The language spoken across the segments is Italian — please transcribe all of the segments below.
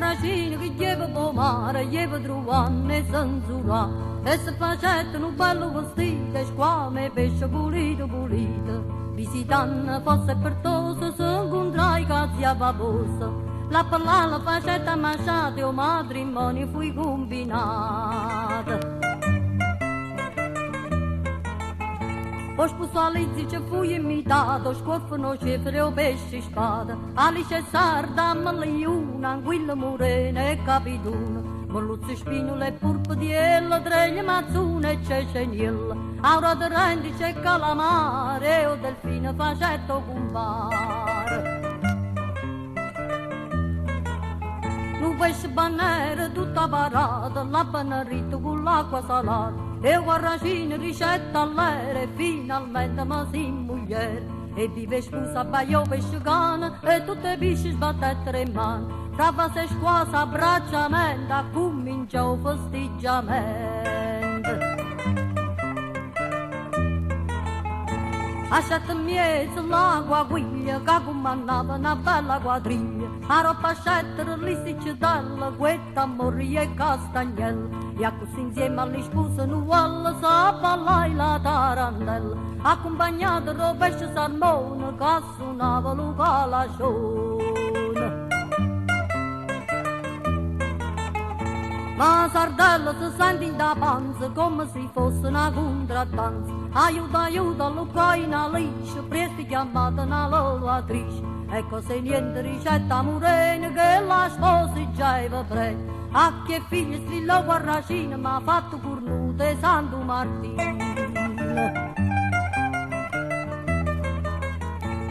guarracino che lleva pomare, lleva truvanne e sanzura, e se facettano un bello vestito, e squame, pesce pulito, pulito. Visitando fosse per tosse, se incontrai cazzi a babosa, la parlala facetta masciata, e o matrimonio fui combinata. Poi sposalizzi ci fui imitato, scorfano cifre o pesci spada, alice sarda, maliuna, anguilla morena e capituna, molluzzi spinule e purpodiella, treglie mazzune e ceceniella, aura de rendice e calamare, o delfino facetto compare. Un pesce banere tutta parata, la panarita con l'acqua salata, e guarracino ricetta all'ere, finalmente mi si mugliere. E vive scusa baio pesce cane, e tutte le bisce sbattettere in mano. Trava se squasa abbracciamento, comincia il festeggiamento. A sette mesi l'acqua guiglia, che comandava una bella quadriglia. A roba scettere lì si cedella, quetta, morri e castagnella. E a così insieme alle spose nuove, sa ballai la tarantella. Accompagnata da pesce salmone, che suonava lo calascione. Ma sardella si sente in da panza, come se fosse una contraddanza. Aiuta, aiuta, l'Ucraina liscia, presto chiamata una lavatrice. Ecco se niente ricetta morena, che la sposa già aveva preso. A che figli strillo guarracino, ma ha fatto cornuto e Santo Martino.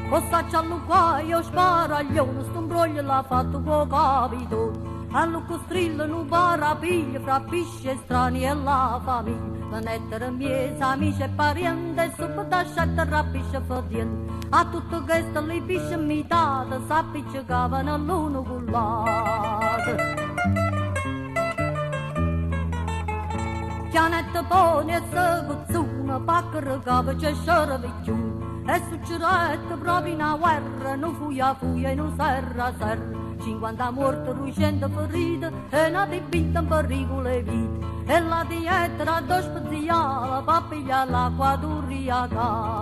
Costaccia all'uguaio, sparaglione, sto imbroglio l'ha fatto con capitone. Allo costrillo non parapiglia, fra pisce strani e la famiglia. Venettere miei amici e parenti, e sopra da scelta rapisce fadiente. A tutto questo le pisce mitate, s'appiccicavano l'uno con l'altro. Chianetta pone e seguzzuna, pacca cava c'è scervicciuna. E succedette proprio una guerra, non fuia fuia e non serra serra. 50 morti, 200 feriti, e una dipinta in pericolo e vita. E la dieta era da speziale, per pigliare l'acqua d'Uriacala.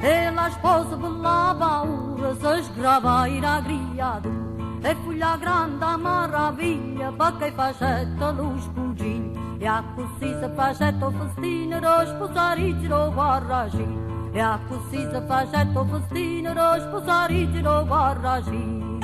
E la sposa per la paura si sgrava in agriatura. E fu la grande maraviglia, perché facetta lo spugino. E a così si facetta festino, lo sposariggi lo guarracino. E a così si facetta festino, lo sposariggi lo guarracino.